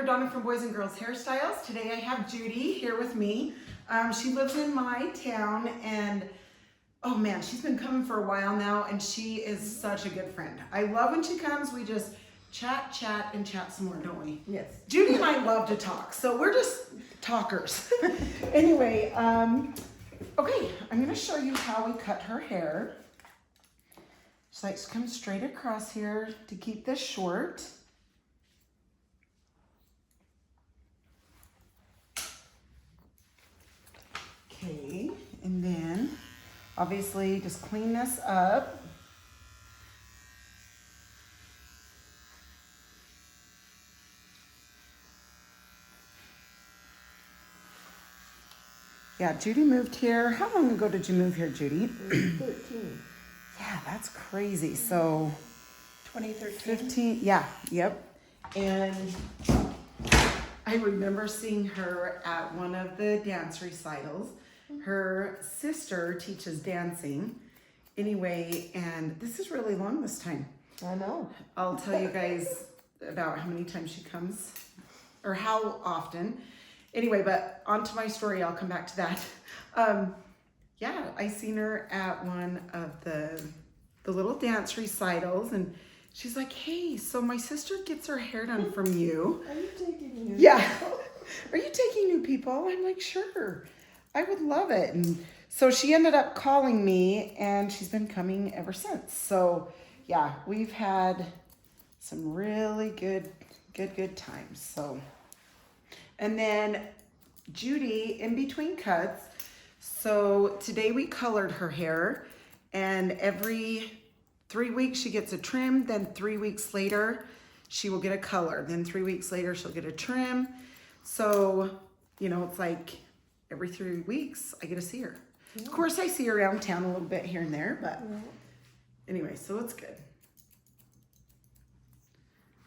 Radona from Boys and Girls Hairstyles. Today I have Judy here with me. She lives in my town and oh man, she's been coming for a while now and she is such a good friend. I love when she comes, we just chat and chat some more, don't we? Yes. Judy and I love to talk, so we're just talkers. Anyway, okay, I'm gonna show you how we cut her hair. She likes to come straight across here to keep this short. Okay, and then obviously just clean this up. Yeah, Judy moved here. How long ago did you move here, Judy? 13. Yeah, that's crazy. So 2013. 15, yeah, yep. And I remember seeing her at one of the dance recitals. Her sister teaches dancing. Anyway, and this is really long this time. I know. I'll tell you guys about how many times she comes or how often. Anyway, but on to my story. I'll come back to that. Yeah, I seen her at one of the little dance recitals and she's like, hey, so my sister gets her hair done from you. Are you taking new Yeah. people? Are you taking new people? I'm like, sure. I would love it. And so she ended up calling me and she's been coming ever since. So yeah, we've had some really good times. So, and then Judy in between cuts. So today we colored her hair and every 3 weeks she gets a trim. Then 3 weeks later, she will get a color. Then 3 weeks later, she'll get a trim. So, you know, it's like every 3 weeks I get to see her. Yeah. Of course, I see her around town a little bit here and there, but anyway, so it's good.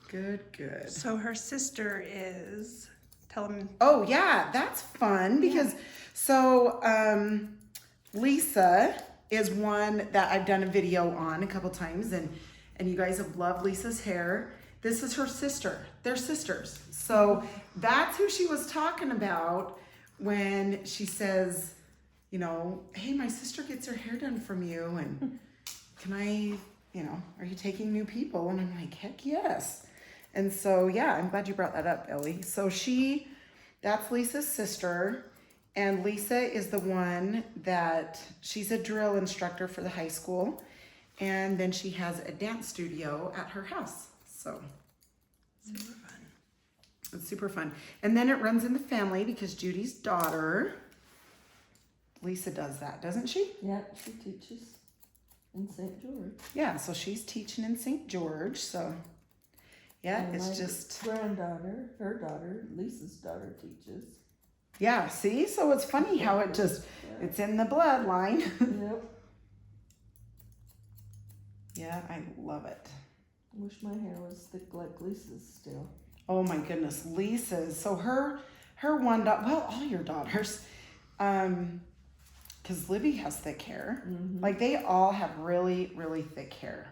Good. So her sister is, tell them. Oh yeah, that's fun because so Lisa is one that I've done a video on a couple times and you guys have loved Lisa's hair. This is her sister. They're sisters. So that's who she was talking about when she says, you know, hey, my sister gets her hair done from you and can I, you know, are you taking new people? And I'm like, heck yes. And so, yeah, I'm glad you brought that up, Ellie. So that's Lisa's sister. And Lisa is the one that, she's a drill instructor for the high school. And then she has a dance studio at her house. So, Super fun. It's super fun. And then it runs in the family because Judy's daughter, Lisa does that, doesn't she? Yeah, she teaches in St. George. Yeah, so she's teaching in St. George. So, yeah, And it's my just... granddaughter, her daughter, Lisa's daughter teaches. Yeah, see? So it's funny how it just, it's in the bloodline. Yep. Yeah, I love it. Wish my hair was thick like Lisa's still. Oh my goodness, Lisa's. So her one daughter, well, all your daughters, because Libby has thick hair. Mm-hmm. Like they all have really thick hair.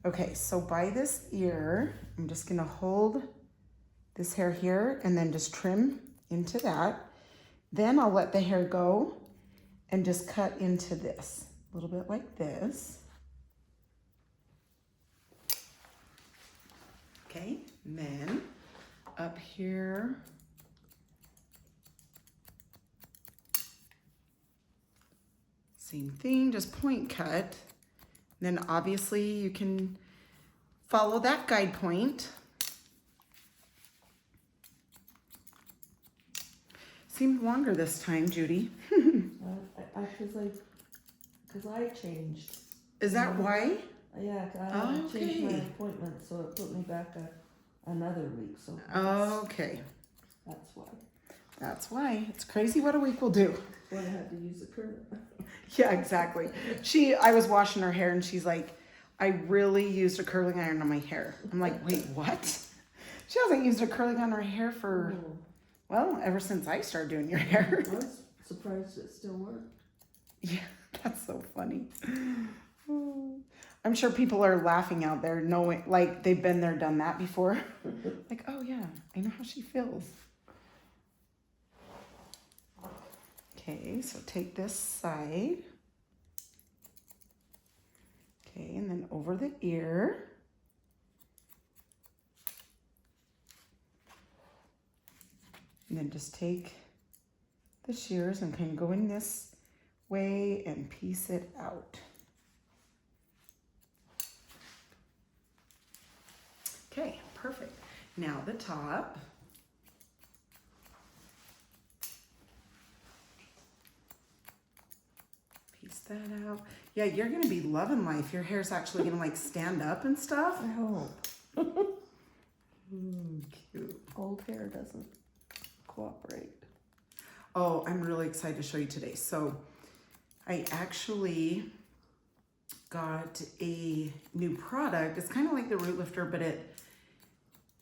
Okay, so by this ear, I'm just gonna hold this hair here and then just trim into that. Then I'll let the hair go and just cut into this, a little bit like this. Okay, and then up here, same thing, just point cut. And then obviously you can follow that guide point. Seemed longer this time, Judy. Because I changed. Is that why? Yeah, I changed my appointment, so it put me back another week. So Okay. that's why. That's why. It's crazy what a week will do. Well, I had to use a curler. Yeah, exactly. I was washing her hair and she's like, I really used a curling iron on my hair. I'm like, wait, what? She hasn't used a curling on her hair for, well, ever since I started doing your hair. I was surprised it still worked. Yeah, that's so funny. I'm sure people are laughing out there knowing, like, they've been there, done that before. Like, oh yeah, I know how she feels. Okay, so take this side. Okay, and then over the ear. And then just take the shears and kind of go in this way and piece it out. Okay, perfect. Now the top. Piece that out. Yeah, you're gonna be loving life. Your hair's actually gonna like stand up and stuff. I hope. Cute. Old hair doesn't cooperate. Oh, I'm really excited to show you today. So I actually got a new product. It's kind of like the root lifter, but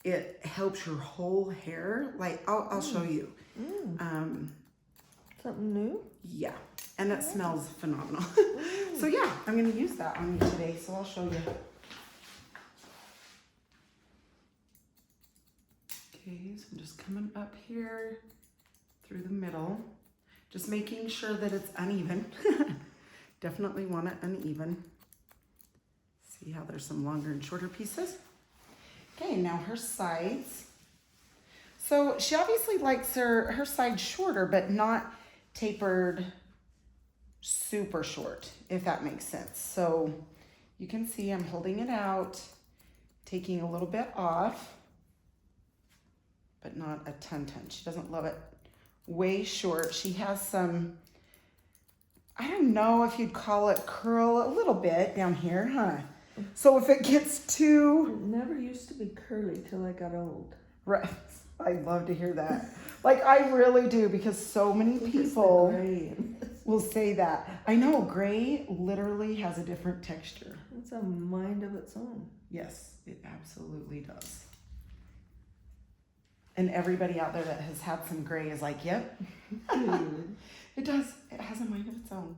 it helps your whole hair. Like I'll show you. Something new? Yeah, and it smells phenomenal. So yeah, I'm gonna use that on you today. So I'll show you. Okay, so I'm just coming up here through the middle, just making sure that it's uneven. Definitely want it uneven. See how there's some longer and shorter pieces. Okay, now her sides. So she obviously likes her sides shorter, but not tapered super short, if that makes sense. So you can see I'm holding it out, taking a little bit off, but not a ton. She doesn't love it way short. She has some, I don't know if you'd call it curl a little bit down here, huh? So if it gets too... It never used to be curly till I got old. Right. I love to hear that. Like, I really do, because so many people will say that. I know, gray literally has a different texture. It's a mind of its own. Yes, it absolutely does. And everybody out there that has had some gray is like, yep. It does. It has a mind of its own.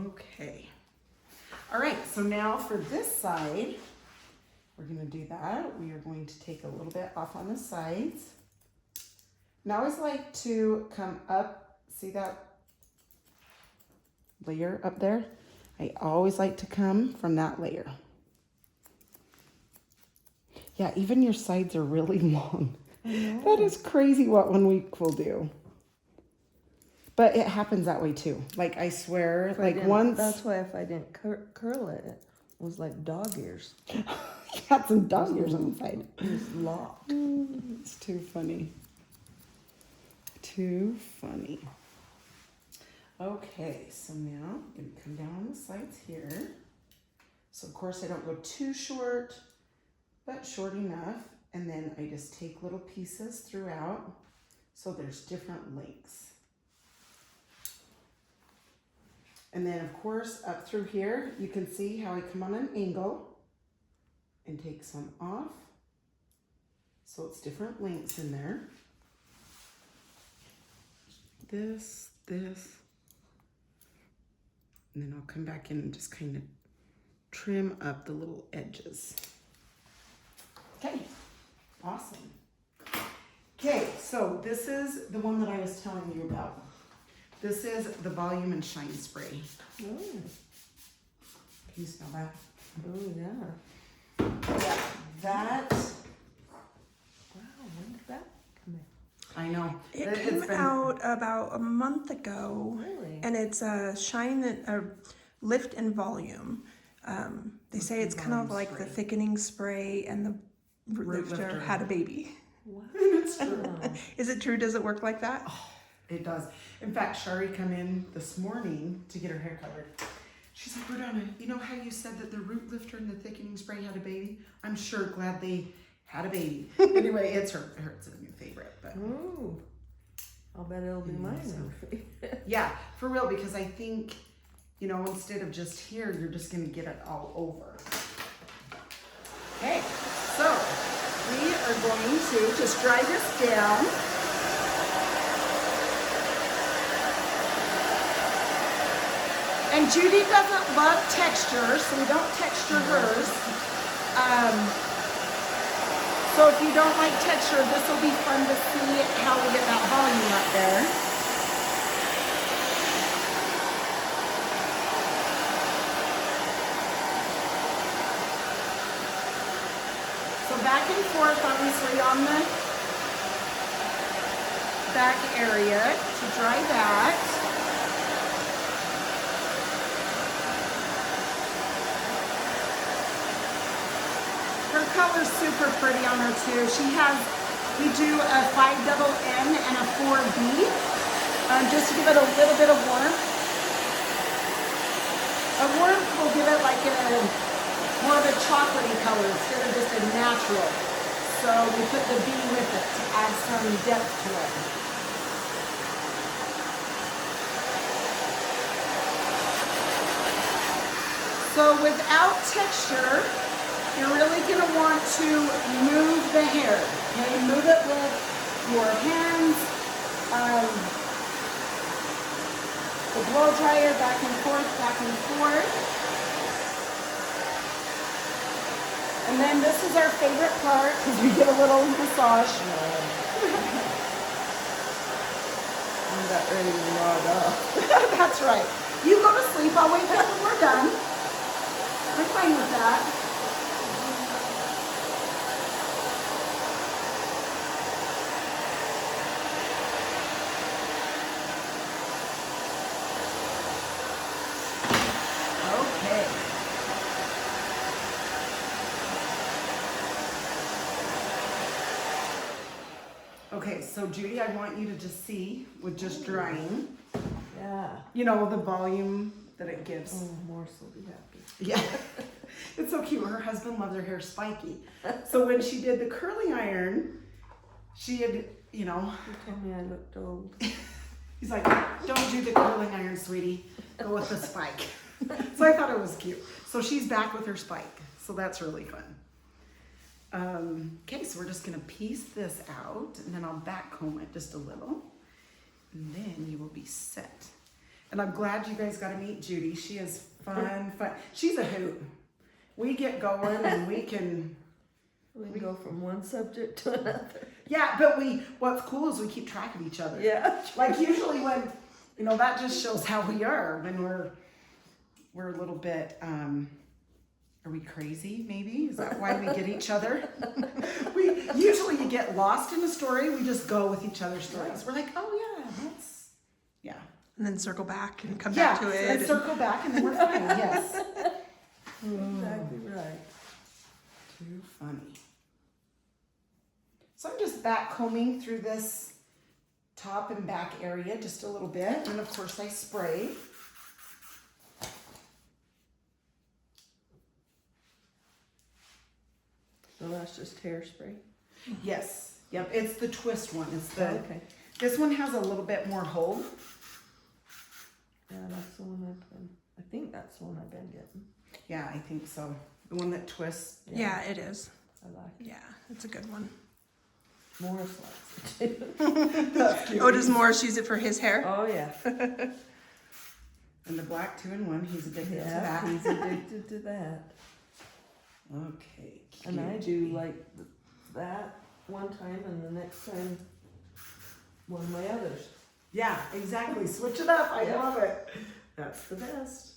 Okay. All right, so now for this side, we're going to do that. We are going to take a little bit off on the sides. And I always like to come up, see that layer up there? I always like to come from that layer. Yeah, even your sides are really long. That is crazy what 1 week will do. But it happens that way too. Like, I swear, like once... That's why if I didn't curl it, it was like dog ears. You got some dog ears on the side. It was locked. It's too funny. Too funny. Okay, so now I'm going to come down on the sides here. So, of course, I don't go too short, but short enough. And then I just take little pieces throughout. So there's different lengths. And then, of course, up through here, you can see how I come on an angle and take some off. So it's different lengths in there. This. And then I'll come back in and just kind of trim up the little edges. Okay, awesome. Okay, so this is the one that I was telling you about. This is the Volume and Shine Spray. Oh. Can you smell that? Oh, yeah. Yeah, that. Wow, when did that come in? I know. It It came out about a month ago. Really? And it's a lift and volume. They say it's kind of like the thickening spray and the root lifter had a baby. Wow. It's true. Is it true? Does it work like that? Oh, it does. In fact, Shari come in this morning to get her hair colored. She's like, Radona, you know how you said that the root lifter and the thickening spray had a baby? I'm sure glad they had a baby. Anyway, it's a new favorite. But Ooh. I'll bet it'll be mine then. yeah, for real, because I think, you know, instead of just here, you're just going to get it all over. Okay, so we are going to just dry this down. And Judy doesn't love texture, so we don't texture hers. So if you don't like texture, this will be fun to see how we get that volume up there. So back and forth, obviously, on the back area to dry that. Her color's super pretty on her too. We do a 5 double N and a 4B, just to give it a little bit of warmth. A warmth will give it like more of a chocolatey color instead of just a natural. So we put the B with it to add some depth to it. So without texture, you're really going to want to move the hair. Okay, move it with your hands, the blow dryer, back and forth, back and forth. And then this is our favorite part because we get a little massage. I'm about ready to log off. That's right. You go to sleep. I'll wake up when we're done. I'm fine with that. Okay. Okay, so Judy, I want you to just see with just drying, Yeah. you know, the volume that it gives. Oh, Morse will be happy. Yeah, it's so cute. Her husband loves her hair spiky. So when she did the curling iron, she had, you know. You told me I looked old. He's like, don't do the curling iron, sweetie. Go with the spike. So I thought it was cute. So she's back with her spike. So that's really fun. Okay, so we're just gonna piece this out and then I'll back comb it just a little. And then you will be set. And I'm glad you guys got to meet Judy. She is fun. She's a hoot. We get going and we can go from one subject to another. Yeah, but what's cool is we keep track of each other. Yeah. Like usually when, you know, that just shows how we are when we're a little bit, are we crazy maybe? Is that why we get each other? Usually you get lost in a story, we just go with each other's stories. We're like, oh yeah, yeah. And then circle back and come back to it. And circle back and then we're fine, yes. Exactly right. Too funny. So I'm just back combing through this top and back area just a little bit. And of course I spray. So that's just hairspray? Yes. Yep. It's the twist one. It's the, okay. This one has a little bit more hold. Yeah, that's the one I think that's the one I've been getting. Yeah, I think so. The one that twists. Yeah, it is. I like it. Yeah, it's a good one. Morris likes it too. That's cute. Oh, does Morris use it for his hair? Oh yeah. And the black 2-in-1, he's addicted to Yeah, that. he's addicted to that. Okay. And I do like that one time and the next time one of my others. Yeah, exactly. Switch it up. I Yeah. love it. That's the best.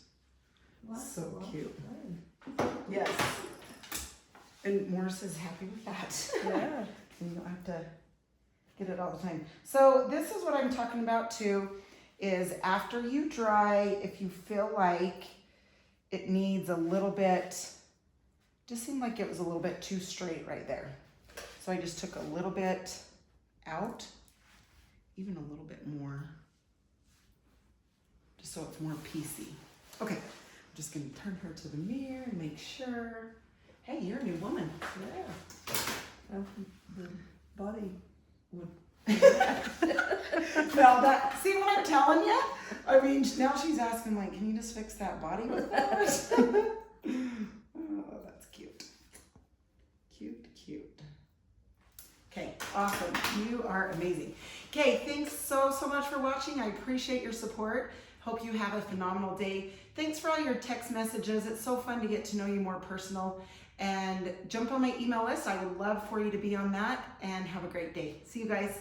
So cute. Yes. And Morris is happy with that. Yeah. And you don't have to get it all the time. So this is what I'm talking about too, is after you dry, if you feel like it needs a little bit, just seemed like it was a little bit too straight right there. So I just took a little bit out, even a little bit more, just so it's more piecey. Okay, I'm just gonna turn her to the mirror and make sure. Hey, you're a new woman. Yeah. The body would. Well, see what I'm telling you? I mean, now she's asking like, can you just fix that body with ours? Oh, that's cute. Cute. Okay, awesome. You are amazing. Okay, thanks so much for watching. I appreciate your support. Hope you have a phenomenal day. Thanks for all your text messages. It's so fun to get to know you more personal. And jump on my email list. I would love for you to be on that, and have a great day. See you guys.